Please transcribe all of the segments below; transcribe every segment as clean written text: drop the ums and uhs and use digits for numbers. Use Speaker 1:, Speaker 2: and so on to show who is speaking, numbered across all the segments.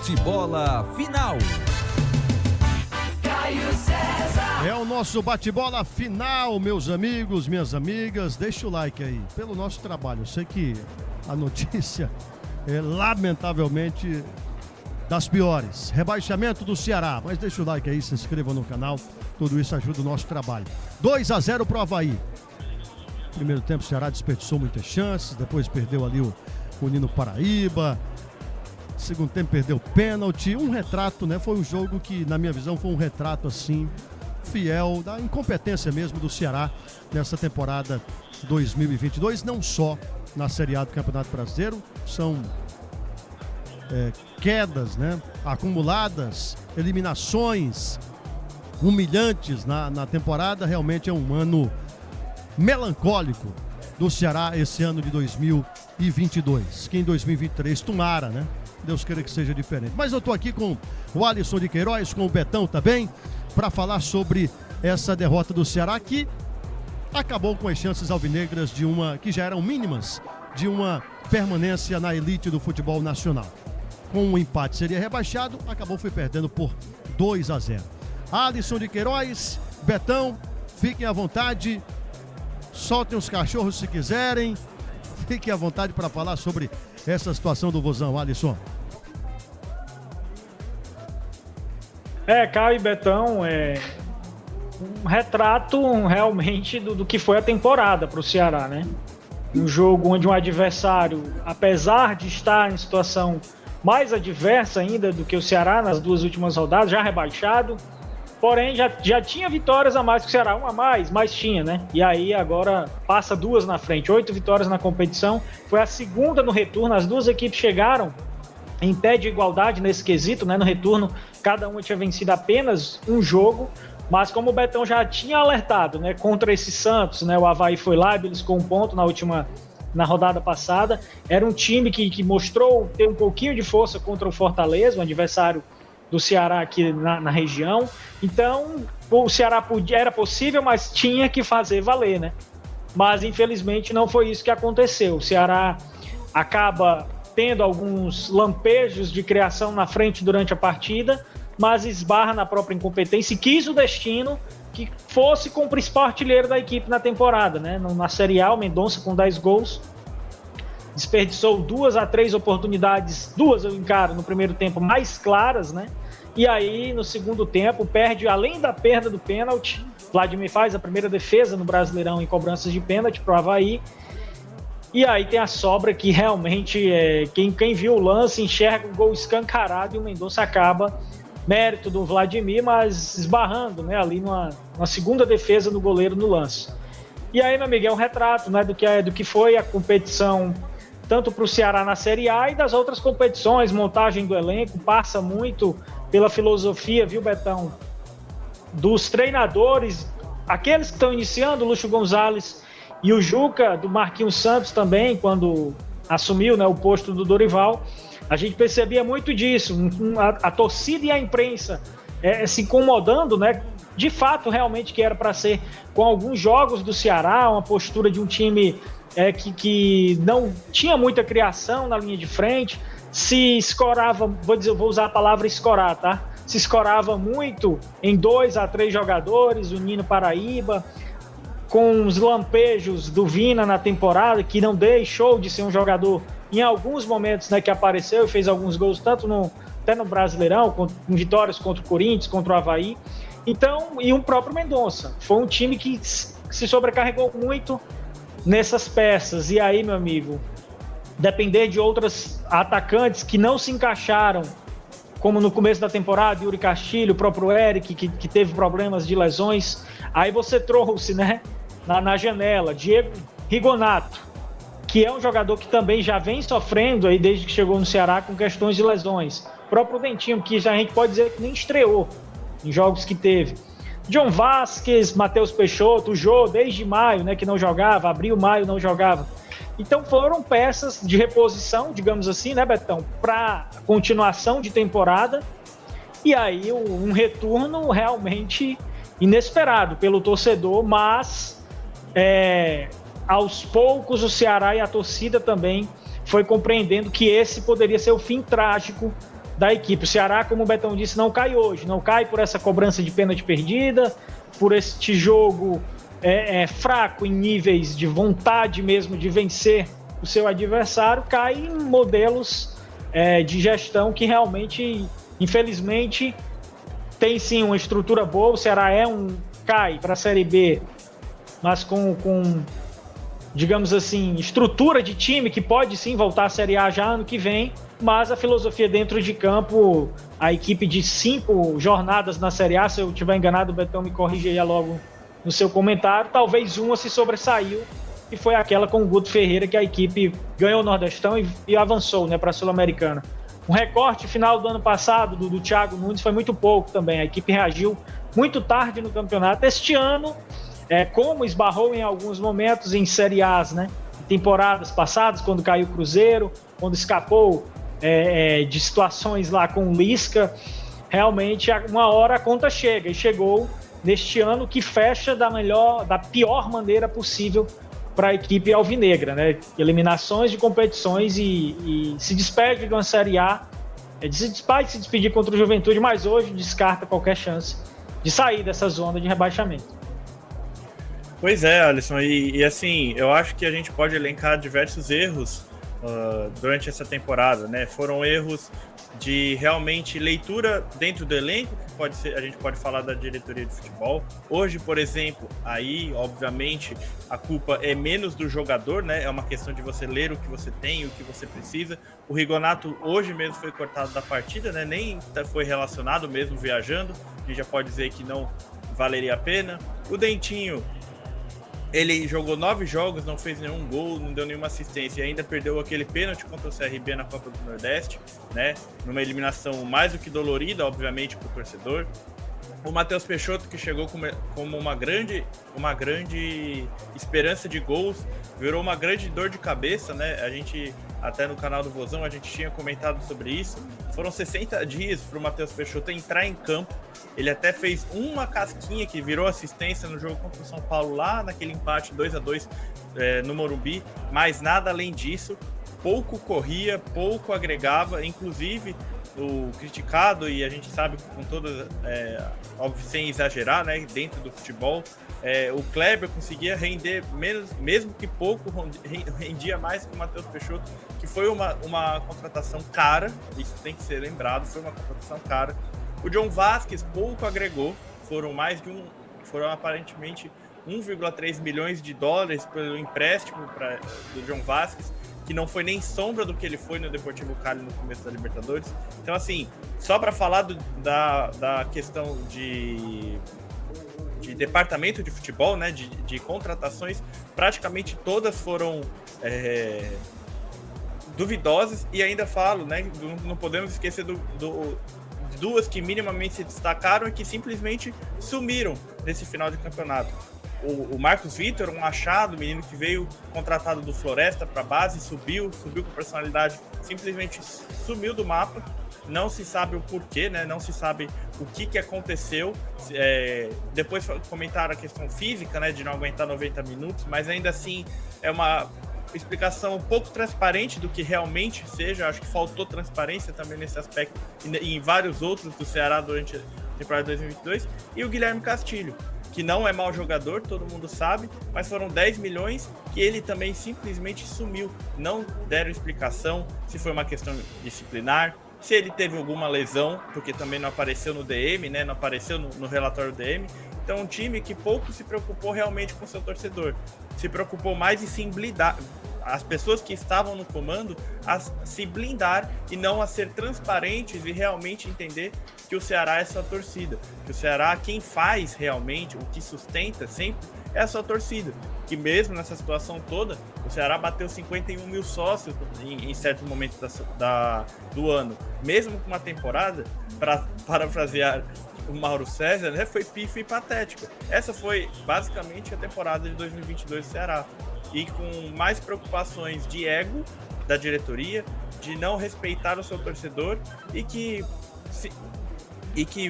Speaker 1: Bate-bola final.
Speaker 2: É o nosso bate-bola final, meus amigos, minhas amigas. Deixa o like aí, pelo nosso trabalho. Eu sei que a notícia é, lamentavelmente, das piores. Rebaixamento do Ceará. Mas deixa o like aí, se inscreva no canal. Tudo isso ajuda o nosso trabalho. 2-0 pro Avaí. Primeiro tempo o Ceará desperdiçou muitas chances. Depois perdeu ali o Nino Paraíba. Segundo tempo perdeu pênalti. Um retrato, né? Foi um jogo que, na minha visão, foi um retrato assim, fiel da incompetência mesmo do Ceará nessa temporada 2022. Não só na Série A do Campeonato Brasileiro. São quedas, né, acumuladas, eliminações humilhantes na temporada. Realmente é um ano melancólico do Ceará esse ano de 2022, que em 2023 tomara, né? Deus queira que seja diferente. Mas eu tô aqui com o Alisson de Queiroz, com o Betão também, para falar sobre essa derrota do Ceará, que acabou com as chances alvinegras de que já eram mínimas, de uma permanência na elite do futebol nacional. Com um empate seria rebaixado, acabou perdendo por 2-0. Alisson de Queiroz, Betão, fiquem à vontade, soltem os cachorros se quiserem, fiquem à vontade para falar sobre essa situação do Vozão, Alisson.
Speaker 3: Caio e Betão, um retrato realmente do que foi a temporada para o Ceará, né? Um jogo onde um adversário, apesar de estar em situação mais adversa ainda do que o Ceará nas duas últimas rodadas, já rebaixado, porém já tinha vitórias a mais que o Ceará, uma a mais, mas tinha, né? E aí agora passa duas na frente, 8 vitórias na competição, foi a segunda no retorno, as duas equipes chegaram em pé de igualdade nesse quesito, né? No retorno, cada uma tinha vencido apenas um jogo, mas como o Betão já tinha alertado, né, contra esse Santos, né, o Avaí foi lá e beliscou um ponto na rodada passada, era um time que mostrou ter um pouquinho de força contra o Fortaleza, um adversário do Ceará aqui na região. Então o Ceará era possível, mas tinha que fazer valer, né? Mas infelizmente não foi isso que aconteceu. O Ceará acaba tendo alguns lampejos de criação na frente durante a partida, mas esbarra na própria incompetência e quis o destino que fosse com o principal artilheiro da equipe na temporada, né? Na Série A, o Mendonça com 10 gols, desperdiçou 2 a 3 oportunidades, duas eu encaro no primeiro tempo mais claras, né? E aí no segundo tempo perde, além da perda do pênalti, Vladimir faz a primeira defesa no Brasileirão em cobranças de pênalti para o Avaí. E aí tem a sobra que realmente quem viu o lance enxerga o gol escancarado e o Mendonça acaba, mérito do Vladimir, mas esbarrando, né, ali numa segunda defesa do goleiro no lance. E aí, meu amigo, é um retrato, né, do que foi a competição tanto para o Ceará na Série A e das outras competições, montagem do elenco, passa muito pela filosofia, viu, Betão, dos treinadores, aqueles que estão iniciando, o Lúcio Gonzalez e o Juca, do Marquinhos Santos também, quando assumiu, né, o posto do Dorival. A gente percebia muito disso, a torcida e a imprensa se incomodando, né? De fato, realmente, que era para ser com alguns jogos do Ceará, uma postura de um time que não tinha muita criação na linha de frente, se escorava, vou usar a palavra escorar, tá? Se escorava muito em 2 a 3 jogadores, o Nino Paraíba, com os lampejos do Vina na temporada, que não deixou de ser um jogador em alguns momentos, né, que apareceu e fez alguns gols, até no Brasileirão, com vitórias contra o Corinthians, contra o Avaí. Então, e o próprio Mendonça. Foi um time que se sobrecarregou muito nessas peças. E aí, meu amigo, depender de outros atacantes que não se encaixaram, como no começo da temporada, Yuri Castilho, o próprio Eric, que teve problemas de lesões. Aí você trouxe, né, na janela, Diego Rigonato, que é um jogador que também já vem sofrendo aí desde que chegou no Ceará com questões de lesões. O próprio Dentinho, que já a gente pode dizer que nem estreou em jogos que teve. John Vasquez, Matheus Peixoto, o Jô, desde maio, né, que não jogava, abril, maio não jogava. Então foram peças de reposição, digamos assim, né, Betão, para continuação de temporada. E aí um retorno realmente inesperado pelo torcedor, mas aos poucos o Ceará e a torcida também foi compreendendo que esse poderia ser o fim trágico da equipe. O Ceará, como o Betão disse, não cai hoje, não cai por essa cobrança de pênalti perdida, por este jogo fraco em níveis de vontade mesmo de vencer o seu adversário, cai em modelos de gestão que realmente, infelizmente, tem sim uma estrutura boa. O Ceará cai para a Série B, mas com, digamos assim, estrutura de time que pode sim voltar à Série A já ano que vem, mas a filosofia dentro de campo, a equipe de 5 jornadas na Série A, se eu estiver enganado, o Betão me corrige aí logo no seu comentário, talvez uma se sobressaiu, que foi aquela com o Guto Ferreira, que a equipe ganhou o Nordestão e avançou, né, para a Sul-Americana. Um recorte final do ano passado do Thiago Nunes foi muito pouco também, a equipe reagiu muito tarde no campeonato. Este ano, como esbarrou em alguns momentos em Série A's, né, temporadas passadas, quando caiu o Cruzeiro, quando escapou de situações lá com o Lisca, realmente uma hora a conta chega, e chegou neste ano, que fecha da pior maneira possível para a equipe alvinegra, né? Eliminações de competições e se despede de uma Série A, vai se despedir contra o Juventude, mas hoje descarta qualquer chance de sair dessa zona de rebaixamento.
Speaker 1: Pois é, Alisson, e assim, eu acho que a gente pode elencar diversos erros durante essa temporada, né? Foram erros de realmente leitura dentro do elenco, que a gente pode falar da diretoria de futebol. Hoje, por exemplo, aí, obviamente, a culpa é menos do jogador, né? É uma questão de você ler o que você tem, o que você precisa. O Rigonato hoje mesmo foi cortado da partida, né? Nem foi relacionado mesmo viajando. A gente já pode dizer que não valeria a pena. O Dentinho, ele jogou 9 jogos, não fez nenhum gol, não deu nenhuma assistência e ainda perdeu aquele pênalti contra o CRB na Copa do Nordeste, né? Numa eliminação mais do que dolorida, obviamente, para o torcedor. O Matheus Peixoto, que chegou como uma grande esperança de gols, virou uma grande dor de cabeça, né? A gente, até no canal do Vozão, a gente tinha comentado sobre isso. Foram 60 dias para o Matheus Peixoto entrar em campo. Ele até fez uma casquinha que virou assistência no jogo contra o São Paulo, lá naquele empate 2-2 no Morumbi, mas nada além disso. Pouco corria, pouco agregava, inclusive o criticado, e a gente sabe com toda, óbvio, sem exagerar, né, dentro do futebol, o Kleber conseguia render menos, mesmo que pouco, rendia mais que o Matheus Peixoto, que foi uma contratação cara, isso tem que ser lembrado, foi uma contratação cara. O John Vasquez pouco agregou, foram aparentemente 1,3 milhões de dólares pelo empréstimo do John Vasquez, que não foi nem sombra do que ele foi no Deportivo Cali no começo da Libertadores. Então, assim, só para falar da questão de departamento de futebol, né, de contratações, praticamente todas foram duvidosas, e ainda falo, né, não podemos esquecer de duas que minimamente se destacaram e que simplesmente sumiram nesse final de campeonato. O Marcos Vitor, um achado, menino que veio contratado do Floresta para base, subiu com personalidade, simplesmente sumiu do mapa. Não se sabe o porquê, né? Não se sabe o que aconteceu. Depois comentaram a questão física, né? De não aguentar 90 minutos, mas ainda assim é uma explicação um pouco transparente do que realmente seja. Acho que faltou transparência também nesse aspecto e em vários outros do Ceará durante a temporada 2022. E o Guilherme Castilho, que não é mau jogador, todo mundo sabe, mas foram 10 milhões que ele também simplesmente sumiu. Não deram explicação se foi uma questão disciplinar, se ele teve alguma lesão, porque também não apareceu no DM, né? Não apareceu no relatório DM. Então, um time que pouco se preocupou realmente com seu torcedor. Se preocupou mais em se blindar, as pessoas que estavam no comando, a se blindar e não a ser transparentes e realmente entender que o Ceará é sua torcida. Que o Ceará, quem faz realmente, o que sustenta sempre, é a sua torcida. Que mesmo nessa situação toda, o Ceará bateu 51 mil sócios em certo momento do ano. Mesmo com uma temporada, para parafrasear o Mauro César, né, foi pífia e patética. Essa foi basicamente a temporada de 2022 do Ceará. E com mais preocupações de ego da diretoria, de não respeitar o seu torcedor e que,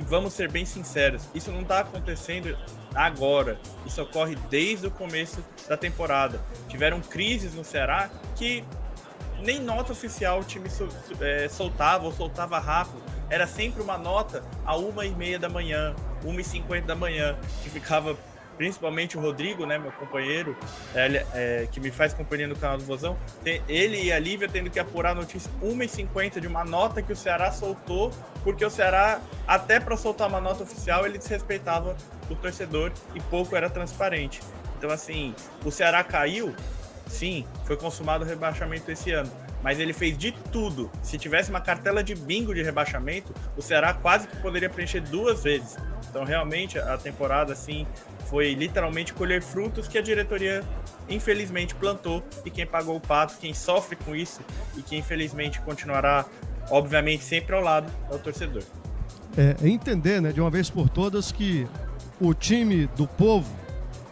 Speaker 1: vamos ser bem sinceros, isso não está acontecendo agora, isso ocorre desde o começo da temporada. Tiveram crises no Ceará que nem nota oficial o time soltava ou soltava rápido. Era sempre uma nota a 1h30 da manhã, 1h50 da manhã, que ficava principalmente o Rodrigo, né, meu companheiro, que me faz companhia no canal do Vozão, ele e a Lívia tendo que apurar a notícia 1h50 de uma nota que o Ceará soltou, porque o Ceará, até para soltar uma nota oficial, ele desrespeitava o torcedor e pouco era transparente. Então, assim, o Ceará caiu, sim, foi consumado o rebaixamento esse ano, mas ele fez de tudo. Se tivesse uma cartela de bingo de rebaixamento, o Ceará quase que poderia preencher 2 vezes. Então, realmente, a temporada, assim, foi literalmente colher frutos que a diretoria, infelizmente, plantou. E quem pagou o pato, quem sofre com isso e que, infelizmente, continuará, obviamente, sempre ao lado, é o torcedor.
Speaker 2: É entender, né, de uma vez por todas, que o time do povo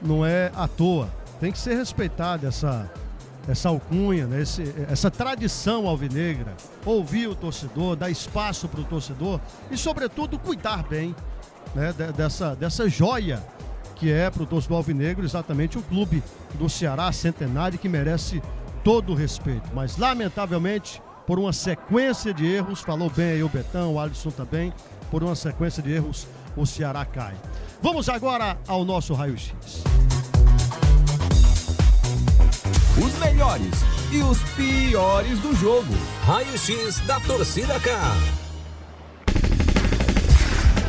Speaker 2: não é à toa. Tem que ser respeitada essa alcunha, né, essa tradição alvinegra. Ouvir o torcedor, dar espaço para o torcedor e, sobretudo, cuidar bem, né, dessa joia que é para o torcedor alvinegro exatamente o clube do Ceará centenário, que merece todo o respeito. Mas, lamentavelmente, por uma sequência de erros, falou bem aí o Betão, o Alisson também, por uma sequência de erros, o Ceará cai. Vamos agora ao nosso raio-x.
Speaker 4: Os melhores e os piores do jogo. Raio-x da Torcida K.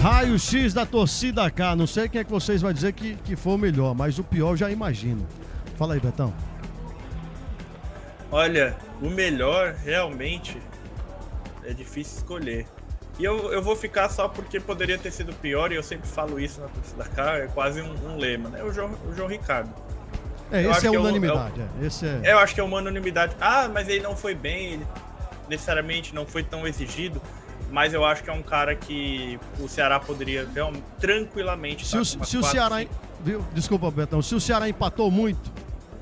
Speaker 2: Raio-x da Torcida K. Não sei quem é que vocês vão dizer que foi o melhor, mas o pior eu já imagino. Fala aí, Betão.
Speaker 1: Olha, o melhor realmente é difícil escolher. E eu vou ficar só porque poderia ter sido pior, e eu sempre falo isso na Torcida K, é quase um lema, né? O João Ricardo.
Speaker 2: Esse é unanimidade.
Speaker 1: Eu acho que é uma unanimidade. Ah, mas ele não foi bem, ele necessariamente não foi tão exigido. Mas eu acho que é um cara que o Ceará poderia tranquilamente...
Speaker 2: Se o Ceará... Desculpa, Betão. Se o Ceará empatou muito,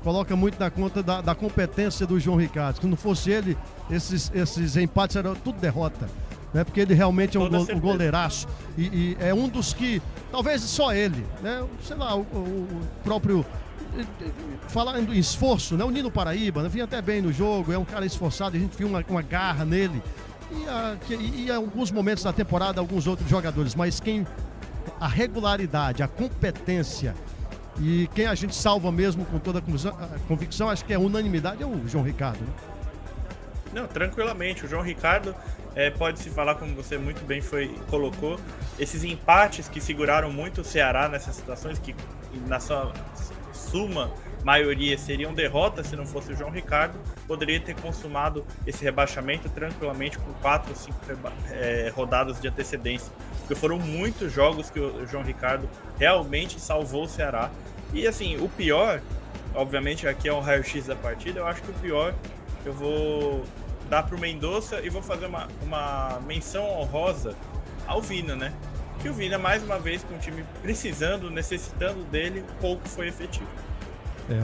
Speaker 2: coloca muito na conta da competência do João Ricardo. Se não fosse ele, esses empates eram tudo derrota. Né? Porque ele realmente é um goleiraço. E é um dos que... Talvez só ele, né? Sei lá, o próprio... Falando em esforço, né? O Nino Paraíba, né? Vinha até bem no jogo, é um cara esforçado, a gente viu uma garra nele. E em alguns momentos da temporada, alguns outros jogadores, mas a regularidade, a competência e quem a gente salva mesmo com toda a convicção, acho que é unanimidade, é o João Ricardo. Né?
Speaker 1: Não, tranquilamente, o João Ricardo pode-se falar, como você muito bem colocou, esses empates que seguraram muito o Ceará nessas situações, que na sua suma maioria seriam derrotas se não fosse o João Ricardo, poderia ter consumado esse rebaixamento tranquilamente com 4 ou 5 rodadas de antecedência, porque foram muitos jogos que o João Ricardo realmente salvou o Ceará. E assim, o pior, obviamente aqui é um raio-x da partida, eu acho que o pior eu vou dar pro Mendonça e vou fazer uma menção honrosa ao Vina, né? Que o Vina, mais uma vez, com o time precisando, necessitando dele, pouco foi efetivo.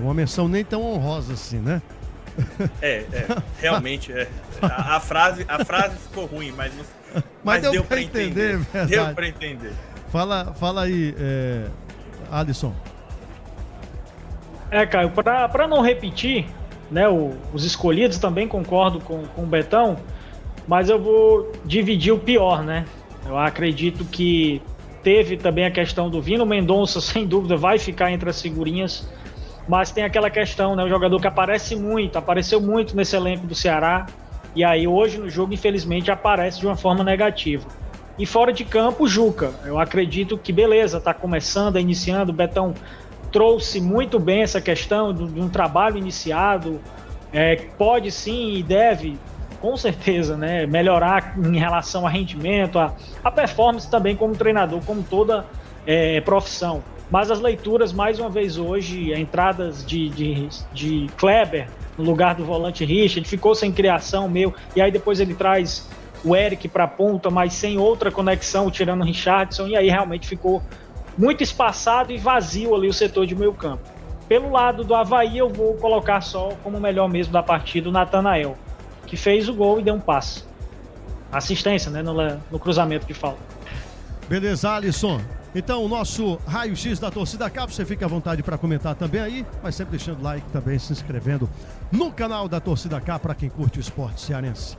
Speaker 2: Uma menção nem tão honrosa assim, né?
Speaker 1: Realmente, a frase ficou ruim, mas
Speaker 2: deu pra entender, verdade.
Speaker 1: Deu pra entender.
Speaker 2: Fala aí, Alisson.
Speaker 3: Caio, pra não repetir, né, os escolhidos, também concordo com o Betão, mas eu vou dividir o pior, né? Eu acredito que teve também a questão do Vina. O Mendonça, sem dúvida, vai ficar entre as figurinhas, mas tem aquela questão, né? O jogador que apareceu muito nesse elenco do Ceará, e aí hoje no jogo, infelizmente, aparece de uma forma negativa. E fora de campo, o Juca. Eu acredito que, beleza, tá começando, iniciando, o Betão trouxe muito bem essa questão de um trabalho iniciado, pode sim e deve, com certeza, né, melhorar em relação a rendimento, a performance também como treinador, como toda profissão. Mas as leituras, mais uma vez hoje, entradas de Kleber no lugar do volante Richard, ficou sem criação e aí depois ele traz o Eric para a ponta, mas sem outra conexão, tirando o Richardson, e aí realmente ficou muito espaçado e vazio ali o setor de meio campo. Pelo lado do Avaí, eu vou colocar só como melhor mesmo da partida o Natanael, que fez o gol e deu um passe. Assistência, né, no cruzamento de falta.
Speaker 2: Beleza, Alisson. Então, o nosso raio-x da Torcida K, você fica à vontade para comentar também aí, mas sempre deixando like também, se inscrevendo no canal da Torcida K para quem curte o esporte cearense.